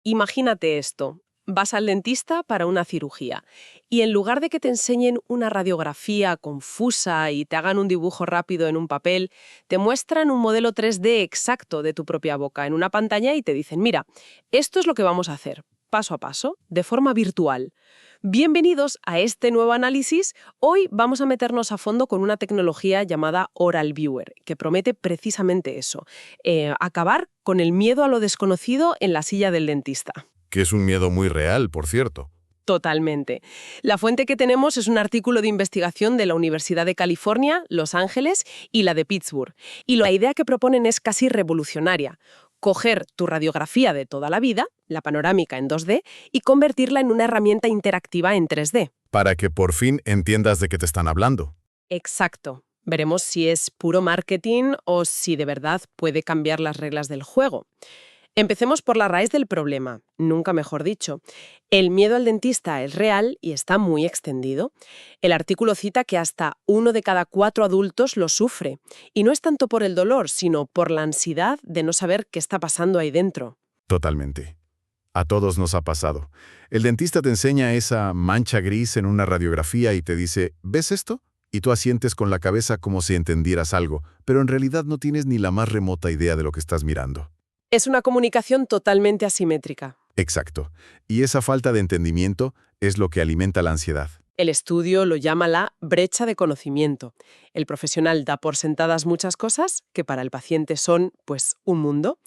Imagínate esto. Vas al dentista para una cirugía y en lugar de que te enseñen una radiografía confusa y te hagan un dibujo rápido en un papel, te muestran un modelo 3D exacto de tu propia boca en una pantalla y te dicen, mira, esto es lo que vamos a hacer, paso a paso, de forma virtual. Bienvenidos a este nuevo análisis. Hoy vamos a meternos a fondo con una tecnología llamada Oral Viewer, que promete precisamente eso, acabar con el miedo a lo desconocido en la silla del dentista. Que es un miedo muy real, por cierto. Totalmente. La fuente que tenemos es un artículo de investigación de la Universidad de California, Los Ángeles y la de Pittsburgh. Y la idea que proponen es casi revolucionaria. Coger tu radiografía de toda la vida, la panorámica en 2D, y convertirla en una herramienta interactiva en 3D. Para que por fin entiendas de qué te están hablando. Exacto. Veremos si es puro marketing o si de verdad puede cambiar las reglas del juego. Empecemos por la raíz del problema, nunca mejor dicho. El miedo al dentista es real y está muy extendido. El artículo cita que hasta 1 de cada 4 adultos lo sufre. Y no es tanto por el dolor, sino por la ansiedad de no saber qué está pasando ahí dentro. Totalmente. A todos nos ha pasado. El dentista te enseña esa mancha gris en una radiografía y te dice, ¿ves esto? Y tú asientes con la cabeza como si entendieras algo, pero en realidad no tienes ni la más remota idea de lo que estás mirando. Es una comunicación totalmente asimétrica. Exacto. Y esa falta de entendimiento es lo que alimenta la ansiedad. El estudio lo llama la brecha de conocimiento. El profesional da por sentadas muchas cosas que para el paciente son, pues, un mundo.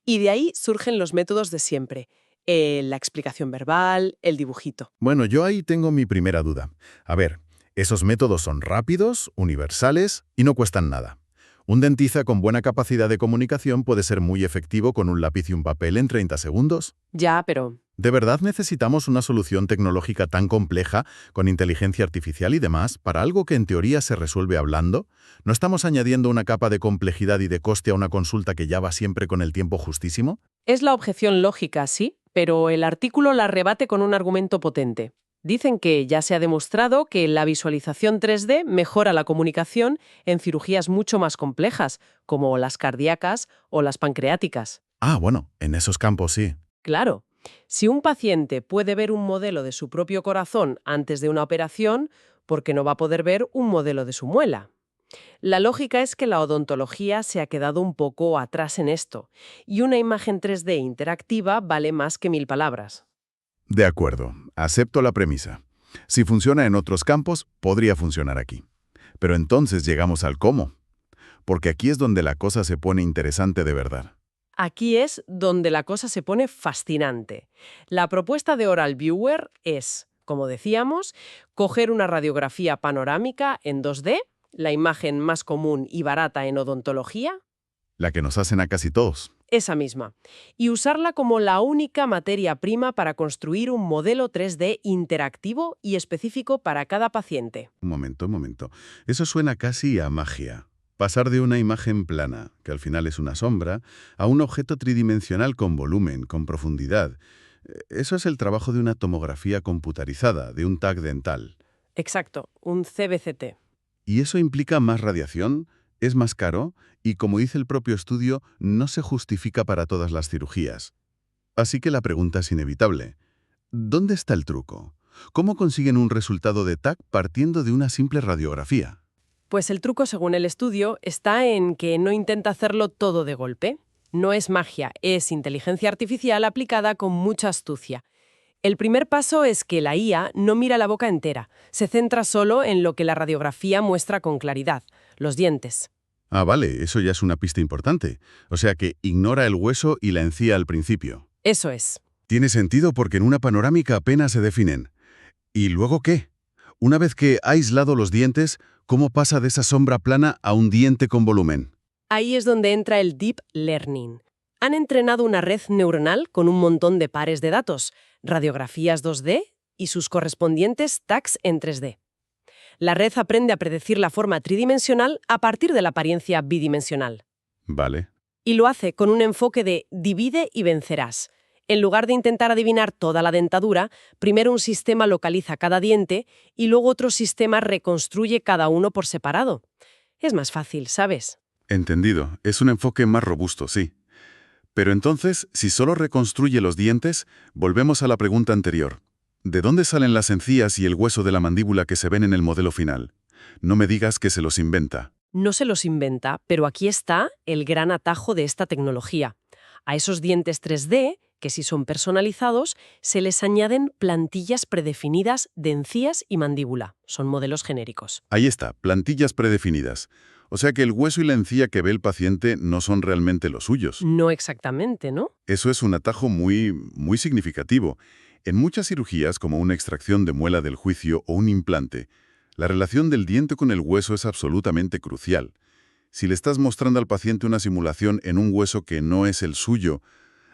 Y de ahí surgen los métodos de siempre. La explicación verbal, el dibujito. Bueno, yo ahí tengo mi primera duda. A ver, esos métodos son rápidos, universales y no cuestan nada. Un dentista con buena capacidad de comunicación puede ser muy efectivo con un lápiz y un papel en 30 segundos. Ya, pero... ¿De verdad necesitamos una solución tecnológica tan compleja, con inteligencia artificial y demás, para algo que en teoría se resuelve hablando? ¿No estamos añadiendo una capa de complejidad y de coste a una consulta que ya va siempre con el tiempo justísimo? Es la objeción lógica, sí, pero el artículo la rebate con un argumento potente. Dicen que ya se ha demostrado que la visualización 3D mejora la comunicación en cirugías mucho más complejas, como las cardíacas o las pancreáticas. Ah, bueno, en esos campos sí. Claro, si un paciente puede ver un modelo de su propio corazón antes de una operación, ¿por qué no va a poder ver un modelo de su muela? La lógica es que la odontología se ha quedado un poco atrás en esto, y una imagen 3D interactiva vale más que 1000 palabras. De acuerdo, acepto la premisa. Si funciona en otros campos, podría funcionar aquí. Pero entonces llegamos al cómo. Porque aquí es donde la cosa se pone interesante de verdad. Aquí es donde la cosa se pone fascinante. La propuesta de Oral Viewer es, como decíamos, coger una radiografía panorámica en 2D, la imagen más común y barata en odontología, La que nos hacen a casi todos. esa misma, y usarla como la única materia prima para construir un modelo 3D interactivo y específico para cada paciente. Un momento. Eso suena casi a magia. Pasar de una imagen plana, que al final es una sombra, a un objeto tridimensional con volumen, con profundidad. Eso es el trabajo de una tomografía computarizada, de un TAC dental. Exacto, un CBCT. ¿Y eso implica más radiación? ¿Es más caro? Y como dice el propio estudio, no se justifica para todas las cirugías. Así que la pregunta es inevitable. ¿Dónde está el truco? ¿Cómo consiguen un resultado de TAC partiendo de una simple radiografía? Pues el truco, según el estudio, está en que no intenta hacerlo todo de golpe. No es magia, es inteligencia artificial aplicada con mucha astucia. El primer paso es que la IA no mira la boca entera, se centra solo en lo que la radiografía muestra con claridad, los dientes. Ah, vale, eso ya es una pista importante. O sea que ignora el hueso y la encía al principio. Eso es. Tiene sentido porque en una panorámica apenas se definen. ¿Y luego qué? Una vez que ha aislado los dientes, ¿cómo pasa de esa sombra plana a un diente con volumen? Ahí es donde entra el Deep Learning. Han entrenado una red neuronal con un montón de pares de datos, radiografías 2D y sus correspondientes tags en 3D. La red aprende a predecir la forma tridimensional a partir de la apariencia bidimensional. Vale. Y lo hace con un enfoque de divide y vencerás. En lugar de intentar adivinar toda la dentadura, primero un sistema localiza cada diente y luego otro sistema reconstruye cada uno por separado. Es más fácil, ¿sabes? Entendido. Es un enfoque más robusto, sí. Pero entonces, si solo reconstruye los dientes, volvemos a la pregunta anterior. ¿De dónde salen las encías y el hueso de la mandíbula que se ven en el modelo final? No me digas que se los inventa. No se los inventa, pero aquí está el gran atajo de esta tecnología. A esos dientes 3D, que si son personalizados, se les añaden plantillas predefinidas de encías y mandíbula. Son modelos genéricos. Ahí está, plantillas predefinidas. O sea que el hueso y la encía que ve el paciente no son realmente los suyos. No exactamente, ¿no? Eso es un atajo muy significativo. En muchas cirugías, como una extracción de muela del juicio o un implante, la relación del diente con el hueso es absolutamente crucial. Si le estás mostrando al paciente una simulación en un hueso que no es el suyo,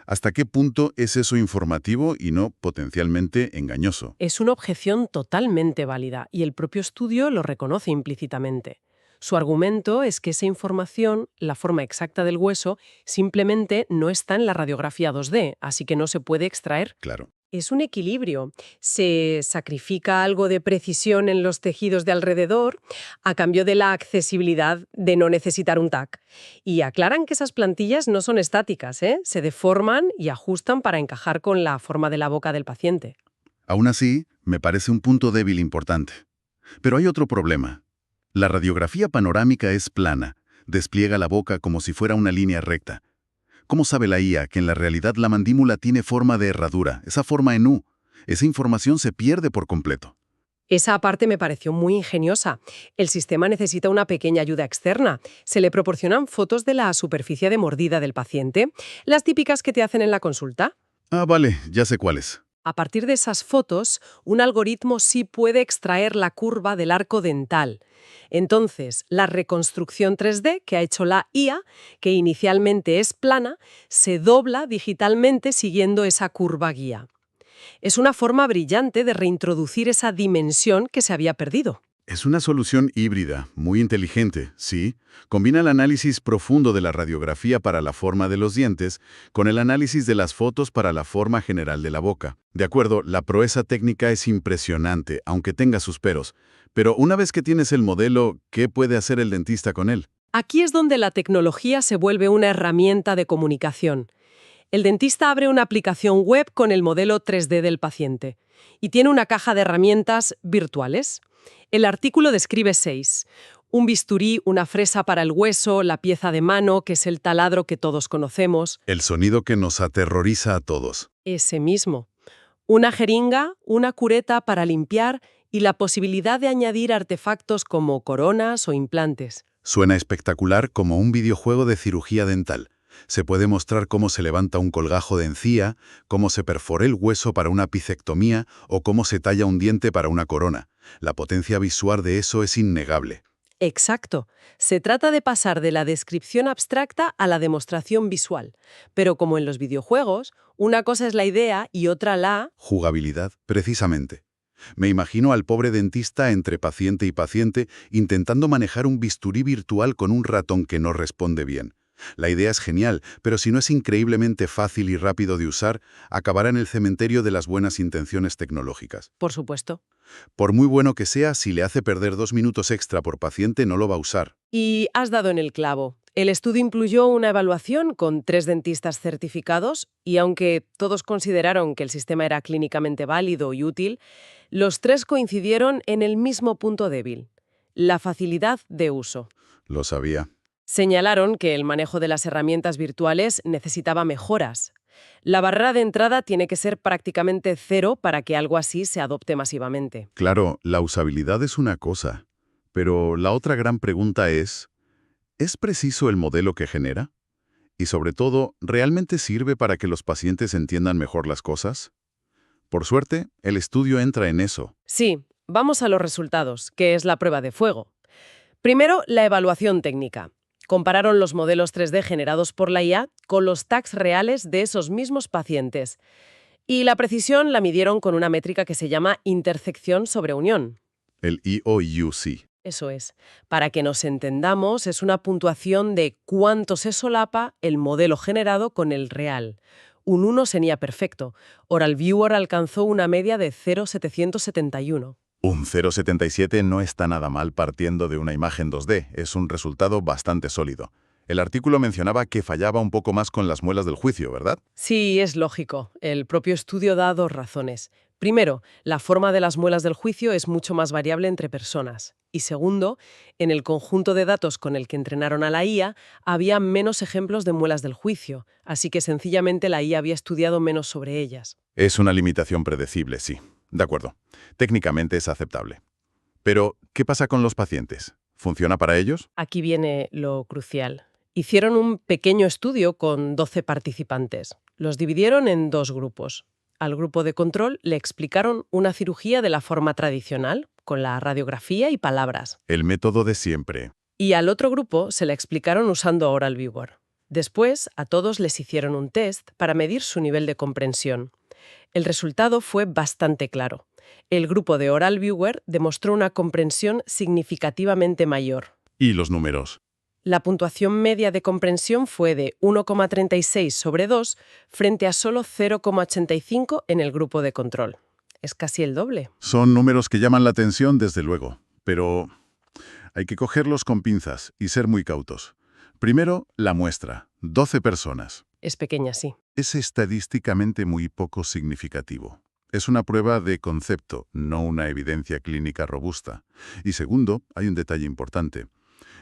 ¿hasta qué punto es eso informativo y no potencialmente engañoso? Es una objeción totalmente válida y el propio estudio lo reconoce implícitamente. Su argumento es que esa información, la forma exacta del hueso, simplemente no está en la radiografía 2D, así que no se puede extraer. Claro. Es un equilibrio. Se sacrifica algo de precisión en los tejidos de alrededor a cambio de la accesibilidad de no necesitar un TAC. Y aclaran que esas plantillas no son estáticas, ¿eh? Se deforman y ajustan para encajar con la forma de la boca del paciente. Aún así, me parece un punto débil importante. Pero hay otro problema. La radiografía panorámica es plana, despliega la boca como si fuera una línea recta. ¿Cómo sabe la IA que en la realidad la mandíbula tiene forma de herradura, esa forma en U? Esa información se pierde por completo. Esa parte me pareció muy ingeniosa. El sistema necesita una pequeña ayuda externa. Se le proporcionan fotos de la superficie de mordida del paciente, las típicas que te hacen en la consulta. Ah, vale, ya sé cuáles. A partir de esas fotos, un algoritmo sí puede extraer la curva del arco dental. Entonces, la reconstrucción 3D que ha hecho la IA, que inicialmente es plana, se dobla digitalmente siguiendo esa curva guía. Es una forma brillante de reintroducir esa dimensión que se había perdido. Es una solución híbrida, muy inteligente, sí. Combina el análisis profundo de la radiografía para la forma de los dientes con el análisis de las fotos para la forma general de la boca. De acuerdo, la proeza técnica es impresionante, aunque tenga sus peros. Pero una vez que tienes el modelo, ¿qué puede hacer el dentista con él? Aquí es donde la tecnología se vuelve una herramienta de comunicación. El dentista abre una aplicación web con el modelo 3D del paciente y tiene una caja de herramientas virtuales. El artículo describe 6. Un bisturí, una fresa para el hueso, la pieza de mano, que es el taladro que todos conocemos. El sonido que nos aterroriza a todos. Ese mismo. Una jeringa, una cureta para limpiar y la posibilidad de añadir artefactos como coronas o implantes. Suena espectacular como un videojuego de cirugía dental. Se puede mostrar cómo se levanta un colgajo de encía, cómo se perfora el hueso para una pizectomía o cómo se talla un diente para una corona. La potencia visual de eso es innegable. Exacto. Se trata de pasar de la descripción abstracta a la demostración visual. Pero como en los videojuegos, una cosa es la idea y otra la... Jugabilidad, precisamente. Me imagino al pobre dentista entre paciente y paciente intentando manejar un bisturí virtual con un ratón que no responde bien. La idea es genial, pero si no es increíblemente fácil y rápido de usar, acabará en el cementerio de las buenas intenciones tecnológicas. Por supuesto. Por muy bueno que sea, si le hace perder 2 minutos extra por paciente, no lo va a usar. Y has dado en el clavo. El estudio incluyó una evaluación con 3 dentistas certificados y aunque todos consideraron que el sistema era clínicamente válido y útil, los 3 coincidieron en el mismo punto débil: la facilidad de uso. Lo sabía. Señalaron que el manejo de las herramientas virtuales necesitaba mejoras. La barrera de entrada tiene que ser prácticamente cero para que algo así se adopte masivamente. Claro, la usabilidad es una cosa, pero la otra gran pregunta ¿es preciso el modelo que genera? Y sobre todo, ¿realmente sirve para que los pacientes entiendan mejor las cosas? Por suerte, el estudio entra en eso. Sí, vamos a los resultados, que es la prueba de fuego. Primero, la evaluación técnica. Compararon los modelos 3D generados por la IA con los TACs reales de esos mismos pacientes. Y la precisión la midieron con una métrica que se llama intersección sobre unión. El EOUC. Eso es. Para que nos entendamos, es una puntuación de cuánto se solapa el modelo generado con el real. Un 1 sería perfecto. Oral Viewer alcanzó una media de 0,771. Un 0,77 no está nada mal partiendo de una imagen 2D, es un resultado bastante sólido. El artículo mencionaba que fallaba un poco más con las muelas del juicio, ¿verdad? Sí, es lógico. El propio estudio da dos razones. Primero, la forma de las muelas del juicio es mucho más variable entre personas. Y segundo, en el conjunto de datos con el que entrenaron a la IA, había menos ejemplos de muelas del juicio, así que sencillamente la IA había estudiado menos sobre ellas. Es una limitación predecible, sí. De acuerdo. Técnicamente es aceptable. Pero, ¿qué pasa con los pacientes? ¿Funciona para ellos? Aquí viene lo crucial. Hicieron un pequeño estudio con 12 participantes. Los dividieron en dos grupos. Al grupo de control le explicaron una cirugía de la forma tradicional, con la radiografía y palabras. El método de siempre. Y al otro grupo se la explicaron usando Oral Viewer. Después, a todos les hicieron un test para medir su nivel de comprensión. El resultado fue bastante claro. El grupo de Oral Viewer demostró una comprensión significativamente mayor. ¿Y los números? La puntuación media de comprensión fue de 1,36 sobre 2 frente a solo 0,85 en el grupo de control. Es casi el doble. Son números que llaman la atención, desde luego, pero hay que cogerlos con pinzas y ser muy cautos. Primero, la muestra, 12 personas. Es pequeña, sí. Es estadísticamente muy poco significativo. Es una prueba de concepto, no una evidencia clínica robusta. Y segundo, hay un detalle importante.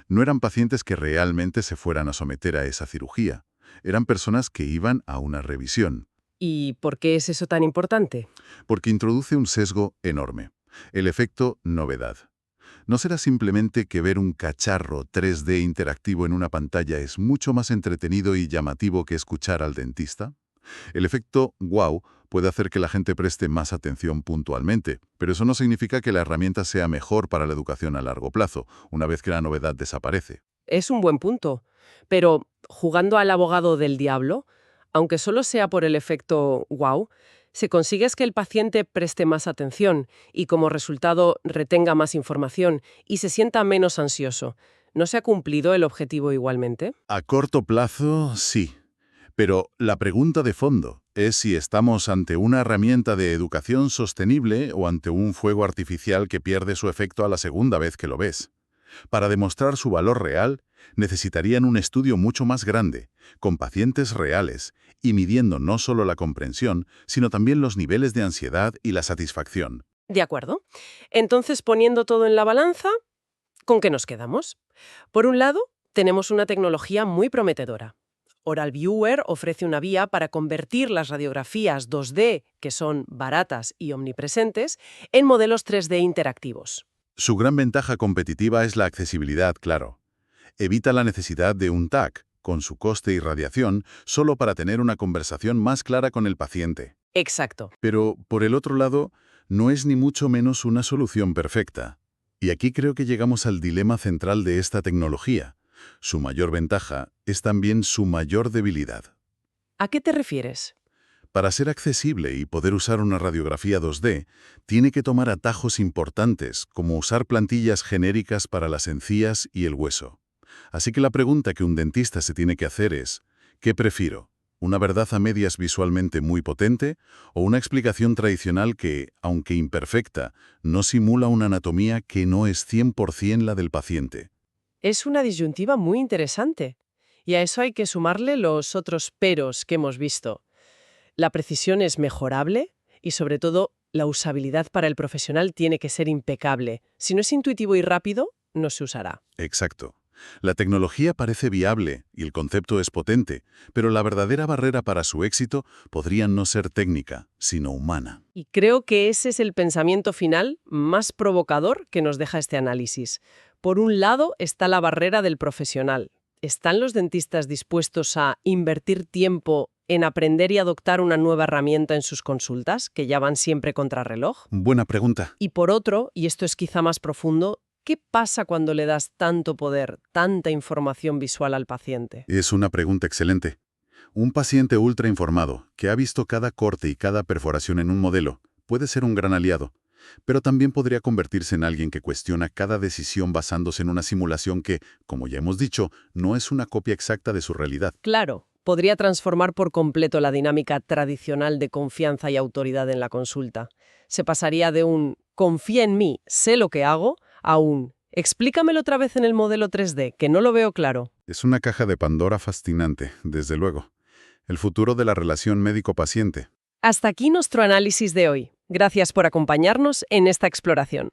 No eran pacientes que realmente se fueran a someter a esa cirugía. Eran personas que iban a una revisión. ¿Y por qué es eso tan importante? Porque introduce un sesgo enorme. El efecto novedad. ¿No será simplemente que ver un cacharro 3D interactivo en una pantalla es mucho más entretenido y llamativo que escuchar al dentista? El efecto wow puede hacer que la gente preste más atención puntualmente, pero eso no significa que la herramienta sea mejor para la educación a largo plazo, una vez que la novedad desaparece. Es un buen punto. Pero, jugando al abogado del diablo, aunque solo sea por el efecto wow, se consigue es que el paciente preste más atención y como resultado retenga más información y se sienta menos ansioso. ¿No se ha cumplido el objetivo igualmente? A corto plazo, sí. Pero la pregunta de fondo es si estamos ante una herramienta de educación sostenible o ante un fuego artificial que pierde su efecto a la segunda vez que lo ves. Para demostrar su valor real, necesitarían un estudio mucho más grande, con pacientes reales, y midiendo no solo la comprensión, sino también los niveles de ansiedad y la satisfacción. De acuerdo. Entonces, poniendo todo en la balanza, ¿con qué nos quedamos? Por un lado, tenemos una tecnología muy prometedora. Oral Viewer ofrece una vía para convertir las radiografías 2D, que son baratas y omnipresentes, en modelos 3D interactivos. Su gran ventaja competitiva es la accesibilidad, claro. Evita la necesidad de un TAC, con su coste y radiación, solo para tener una conversación más clara con el paciente. Exacto. Pero, por el otro lado, no es ni mucho menos una solución perfecta. Y aquí creo que llegamos al dilema central de esta tecnología. Su mayor ventaja es también su mayor debilidad. ¿A qué te refieres? Para ser accesible y poder usar una radiografía 2D, tiene que tomar atajos importantes, como usar plantillas genéricas para las encías y el hueso. Así que la pregunta que un dentista se tiene que hacer es, ¿qué prefiero? ¿Una verdad a medias visualmente muy potente o una explicación tradicional que, aunque imperfecta, no simula una anatomía que no es 100% la del paciente? Es una disyuntiva muy interesante. Y a eso hay que sumarle los otros peros que hemos visto. La precisión es mejorable y, sobre todo, la usabilidad para el profesional tiene que ser impecable. Si no es intuitivo y rápido, no se usará. Exacto. La tecnología parece viable y el concepto es potente, pero la verdadera barrera para su éxito podría no ser técnica, sino humana. Y creo que ese es el pensamiento final más provocador que nos deja este análisis. Por un lado está la barrera del profesional. ¿Están los dentistas dispuestos a invertir tiempo en aprender y adoptar una nueva herramienta en sus consultas, que ya van siempre contrarreloj? Buena pregunta. Y por otro, y esto es quizá más profundo, ¿qué pasa cuando le das tanto poder, tanta información visual al paciente? Es una pregunta excelente. Un paciente ultra informado, que ha visto cada corte y cada perforación en un modelo, puede ser un gran aliado, pero también podría convertirse en alguien que cuestiona cada decisión basándose en una simulación que, como ya hemos dicho, no es una copia exacta de su realidad. Claro, podría transformar por completo la dinámica tradicional de confianza y autoridad en la consulta. Se pasaría de un confía en mí, sé lo que hago, a un Explícamelo otra vez en el modelo 3D, que no lo veo claro. Es una caja de Pandora fascinante, desde luego. El futuro de la relación médico-paciente. Hasta aquí nuestro análisis de hoy. Gracias por acompañarnos en esta exploración.